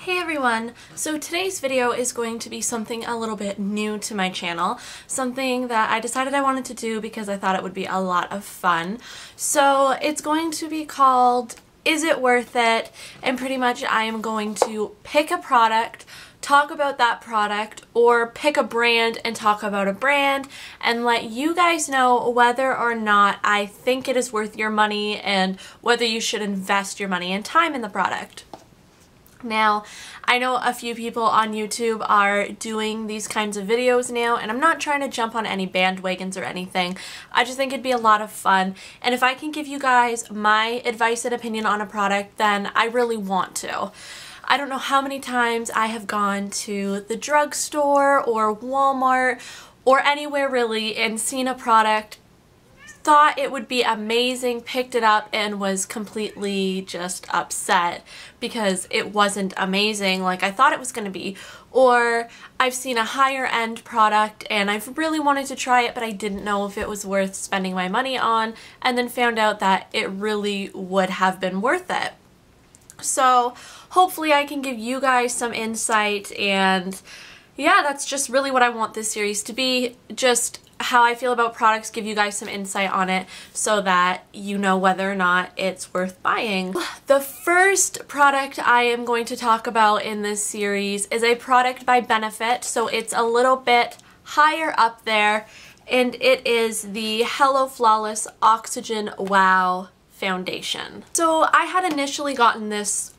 Hey everyone! So today's video is going to be something a little bit new to my channel, something that I decided I wanted to do because I thought it would be a lot of fun. So it's going to be called Is It Worth It? And pretty much I am going to pick a product, talk about that product, or pick a brand and talk about a brand and let you guys know whether or not I think it is worth your money and whether you should invest your money and time in the product. Now, I know a few people on YouTube are doing these kinds of videos now, and I'm not trying to jump on any bandwagons or anything. I just think it'd be a lot of fun, and if I can give you guys my advice and opinion on a product, then I really want to. I don't know how many times I have gone to the drugstore or Walmart or anywhere really and seen a product, thought it would be amazing, picked it up, and was completely just upset because it wasn't amazing like I thought it was going to be. Or I've seen a higher end product and I've really wanted to try it, but I didn't know if it was worth spending my money on, and then found out that it really would have been worth it. So hopefully I can give you guys some insight, and yeah, that's just really what I want this series to be. Just how I feel about products, give you guys some insight on it so that you know whether or not it's worth buying. The first product I am going to talk about in this series is a product by Benefit, so it's a little bit higher up there, and it is the Hello Flawless Oxygen Wow Foundation. So I had initially gotten this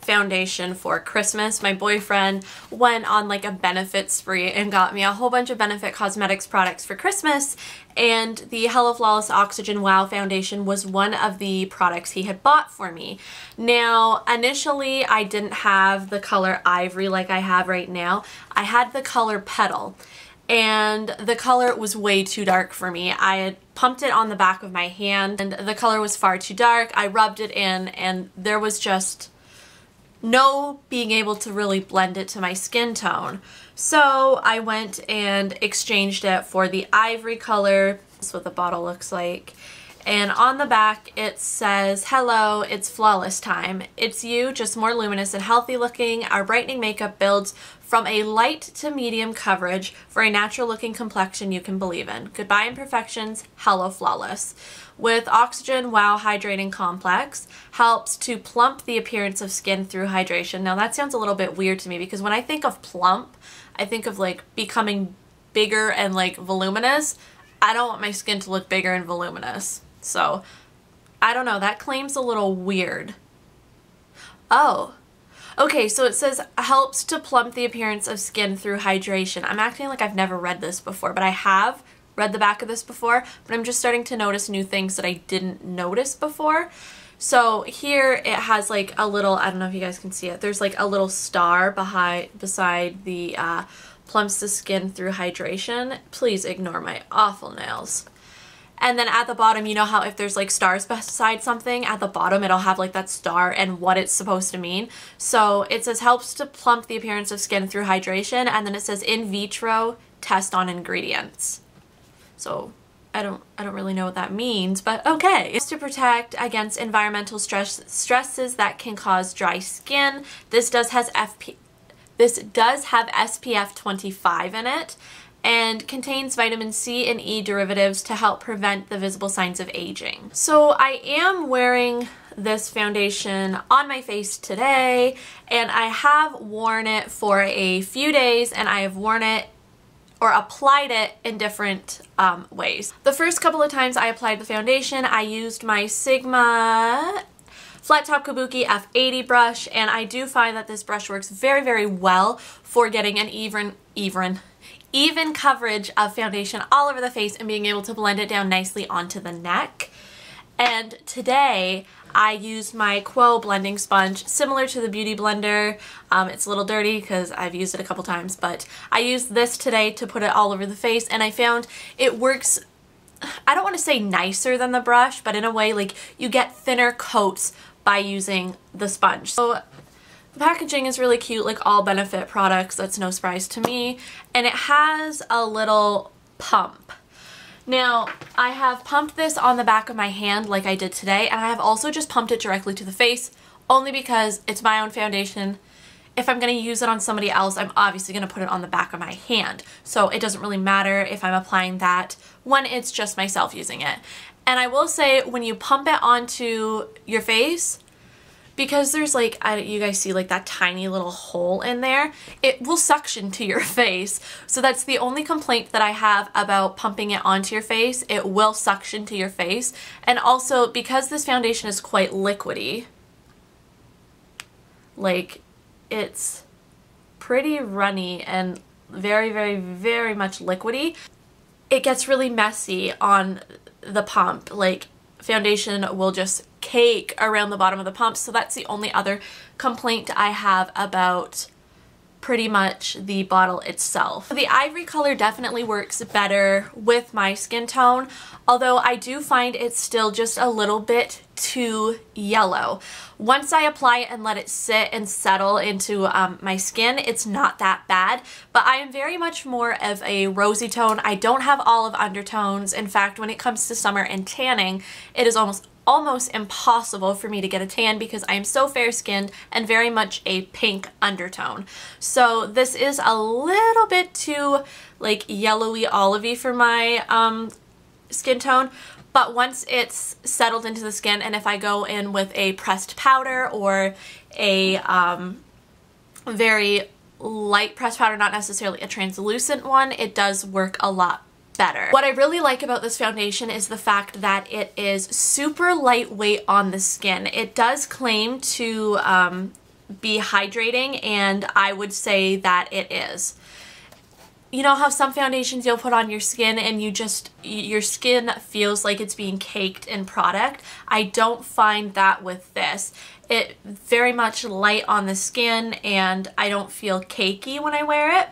foundation for Christmas. My boyfriend went on like a Benefit spree and got me a whole bunch of Benefit Cosmetics products for Christmas, and the Hello Flawless Oxygen Wow Foundation was one of the products he had bought for me. Now, initially I didn't have the color Ivory like I have right now. I had the color Petal, and the color was way too dark for me. I had pumped it on the back of my hand and the color was far too dark. I rubbed it in and there was just no being able to really blend it to my skin tone. So I went and exchanged it for the Ivory color. That's what the bottle looks like. And on the back it says, "Hello, it's flawless time. It's you, just more luminous and healthy looking. Our brightening makeup builds from a light to medium coverage for a natural looking complexion you can believe in. Goodbye imperfections, Hello Flawless. With Oxygen Wow Hydrating Complex, helps to plump the appearance of skin through hydration." Now that sounds a little bit weird to me because when I think of plump, I think of like becoming bigger and like voluminous. I don't want my skin to look bigger and voluminous. So, I don't know, that claim's a little weird. Oh. Okay, so it says helps to plump the appearance of skin through hydration. I'm acting like I've never read this before, but I have read the back of this before, but I'm just starting to notice new things that I didn't notice before. So here it has like a little, I don't know if you guys can see it, there's like a little star beside the plumps the skin through hydration. Please ignore my awful nails. And then at the bottom, you know how if there's like stars beside something, at the bottom it'll have like that star and what it's supposed to mean. So it says helps to plump the appearance of skin through hydration, and then it says in vitro test on ingredients. So I don't really know what that means, but okay. It's to protect against environmental stresses that can cause dry skin. This does have SPF 25 in it, and contains vitamin C and E derivatives to help prevent the visible signs of aging. So I am wearing this foundation on my face today, and I have worn it for a few days, and I have worn it or applied it in different ways. The first couple of times I applied the foundation, I used my Sigma Flat Top Kabuki F80 brush, and I do find that this brush works very, very well for getting an even coverage of foundation all over the face and being able to blend it down nicely onto the neck. And today I used my Quo blending sponge, similar to the Beauty Blender. It's a little dirty because I've used it a couple times, but I used this today to put it all over the face, and I found it works, I don't want to say nicer than the brush, but in a way like you get thinner coats by using the sponge. So the packaging is really cute, like all Benefit products, that's no surprise to me, and it has a little pump. Now, I have pumped this on the back of my hand like I did today, and I have also just pumped it directly to the face, only because it's my own foundation. if I'm going to use it on somebody else, I'm obviously going to put it on the back of my hand. So it doesn't really matter if I'm applying that when it's just myself using it. And I will say, when you pump it onto your face, because there's like, you guys see like that tiny little hole in there, it will suction to your face. So that's the only complaint that I have about pumping it onto your face. It will suction to your face. And also, because this foundation is quite liquidy, like, it's pretty runny and very, very, very much liquidy, it gets really messy on the pump. Like, foundation will just cake around the bottom of the pump. So that's the only other complaint I have about pretty much the bottle itself. The ivory color definitely works better with my skin tone, although I do find it's still just a little bit too yellow. Once I apply it and let it sit and settle into my skin, it's not that bad, but I am very much more of a rosy tone. I don't have olive undertones. In fact, when it comes to summer and tanning, it is almost impossible for me to get a tan because I am so fair-skinned and very much a pink undertone. So this is a little bit too like yellowy olivey for my skin tone, but once it's settled into the skin, and if I go in with a pressed powder or a very light pressed powder, not necessarily a translucent one, it does work a lot better. What I really like about this foundation is the fact that it is super lightweight on the skin. It does claim to be hydrating, and I would say that it is. You know how some foundations you'll put on your skin and your skin feels like it's being caked in product? I don't find that with this. It's very much light on the skin, and I don't feel cakey when I wear it.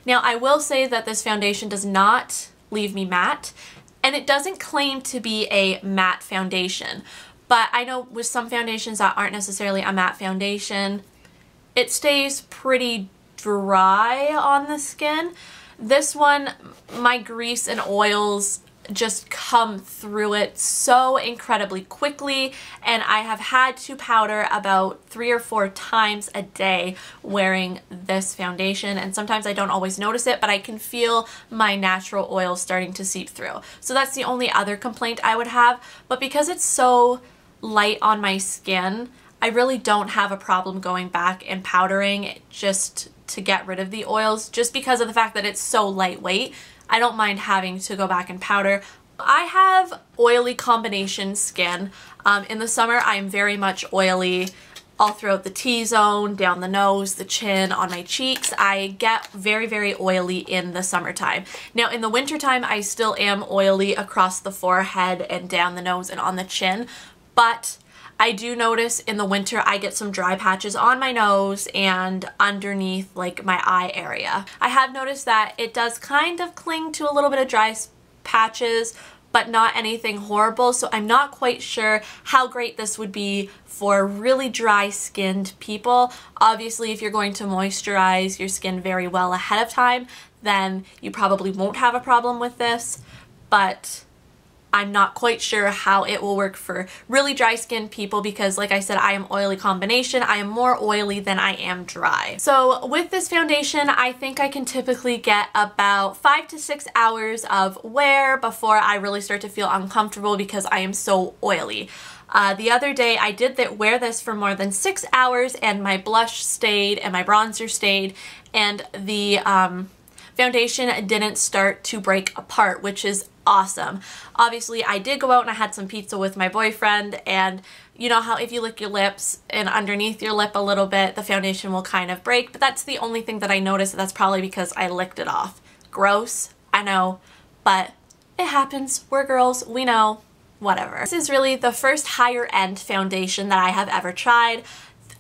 Now, I will say that this foundation does not leave me matte, and it doesn't claim to be a matte foundation, but I know with some foundations that aren't necessarily a matte foundation, it stays pretty dry on the skin. This one, my grease and oils just come through it so incredibly quickly, and I have had to powder about 3 or 4 times a day wearing this foundation, and sometimes I don't always notice it, but I can feel my natural oil starting to seep through. So that's the only other complaint I would have, but because it's so light on my skin, I really don't have a problem going back and powdering just to get rid of the oils, just because of the fact that it's so lightweight. I don't mind having to go back and powder. I have oily combination skin. In the summer, I am very much oily all throughout the T-zone, down the nose, the chin, on my cheeks. I get very, very oily in the summertime. Now, in the wintertime, I still am oily across the forehead and down the nose and on the chin, but I do notice in the winter I get some dry patches on my nose and underneath like my eye area. I have noticed that it does kind of cling to a little bit of dry patches, but not anything horrible, so I'm not quite sure how great this would be for really dry skinned people. Obviously, if you're going to moisturize your skin very well ahead of time, then you probably won't have a problem with this, but I'm not quite sure how it will work for really dry skinned people because, like I said, I am oily combination. I am more oily than I am dry. So with this foundation, I think I can typically get about 5 to 6 hours of wear before I really start to feel uncomfortable because I am so oily. The other day I did wear this for more than 6 hours, and my blush stayed and my bronzer stayed, and the foundation didn't start to break apart, which is awesome. Obviously, I did go out and I had some pizza with my boyfriend, and you know how if you lick your lips and underneath your lip a little bit, the foundation will kind of break, but that's the only thing that I noticed. That's probably because I licked it off. Gross, I know, but it happens. We're girls, we know, whatever. This is really the first higher end foundation that I have ever tried.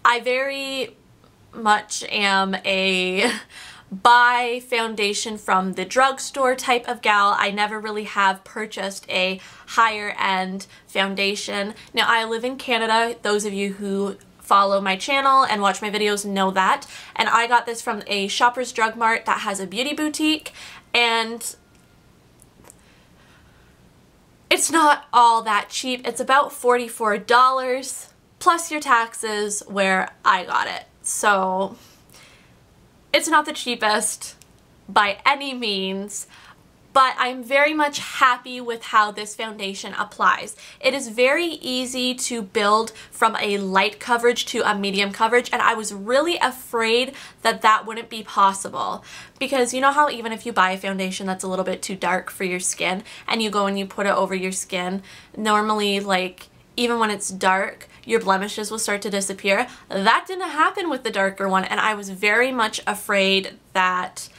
I very much am a buy foundation from the drugstore type of gal. I never really have purchased a higher end foundation. Now, I live in Canada. Those of you who follow my channel and watch my videos know that. And I got this from a Shoppers Drug Mart that has a beauty boutique, and it's not all that cheap. It's about $44 plus your taxes where I got it. So It's not the cheapest by any means, but I'm very much happy with how this foundation applies. It is very easy to build from a light coverage to a medium coverage, and I was really afraid that that wouldn't be possible. Because you know how even if you buy a foundation that's a little bit too dark for your skin, and you go and you put it over your skin, normally, like, even when it's dark, your blemishes will start to disappear. That didn't happen with the darker one, and I was very much afraid that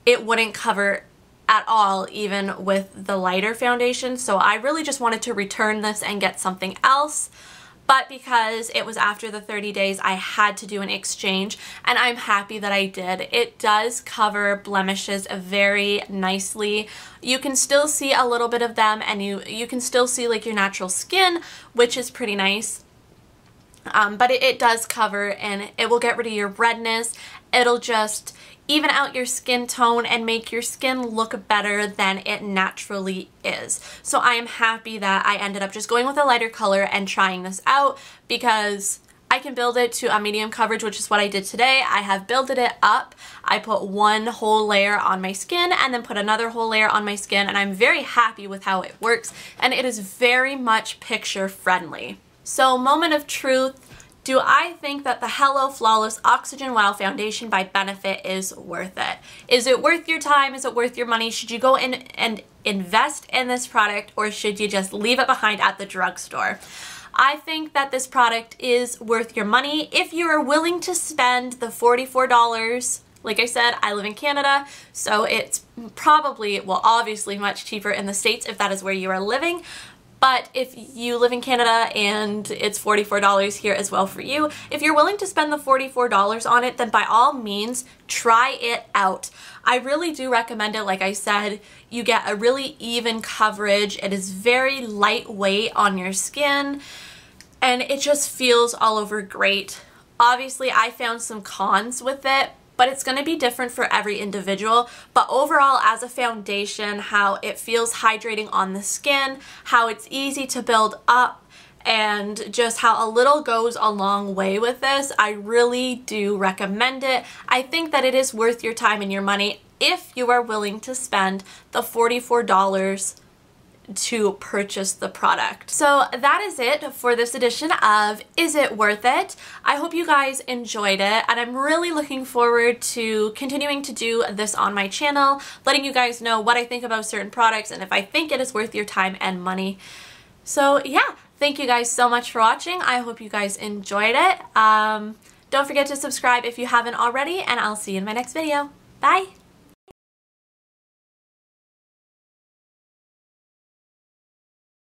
it wouldn't cover at all, even with the lighter foundation. So I really just wanted to return this and get something else. But because it was after the 30 days, I had to do an exchange, and I'm happy that I did. It does cover blemishes very nicely. You can still see a little bit of them, and you can still see like your natural skin, which is pretty nice. But it does cover, and it will get rid of your redness. It'll just even out your skin tone and make your skin look better than it naturally is. So I am happy that I ended up just going with a lighter color and trying this out, because I can build it to a medium coverage, which is what I did today. I have builded it up. I put one whole layer on my skin and then put another whole layer on my skin, and I'm very happy with how it works, and it is very much picture friendly. So moment of truth. Do I think that the Hello Flawless Oxygen Wow Foundation by Benefit is worth it? Is it worth your time? Is it worth your money? Should you go in and invest in this product, or should you just leave it behind at the drugstore? I think that this product is worth your money if you are willing to spend the $44. Like I said, I live in Canada, so it's probably, well, obviously much cheaper in the States if that is where you are living. But if you live in Canada and it's $44 here as well for you, if you're willing to spend the $44 on it, then by all means, try it out. I really do recommend it. Like I said, you get a really even coverage. It is very lightweight on your skin, and it just feels all over great. Obviously, I found some cons with it, but it's going to be different for every individual. But overall, as a foundation, how it feels hydrating on the skin, how it's easy to build up, and just how a little goes a long way with this, I really do recommend it. I think that it is worth your time and your money if you are willing to spend the $44 to purchase the product. So that is it for this edition of Is It Worth It? I hope you guys enjoyed it, and I'm really looking forward to continuing to do this on my channel, letting you guys know what I think about certain products and if I think it is worth your time and money. So yeah, thank you guys so much for watching. I hope you guys enjoyed it. Don't forget to subscribe if you haven't already, and I'll see you in my next video. Bye!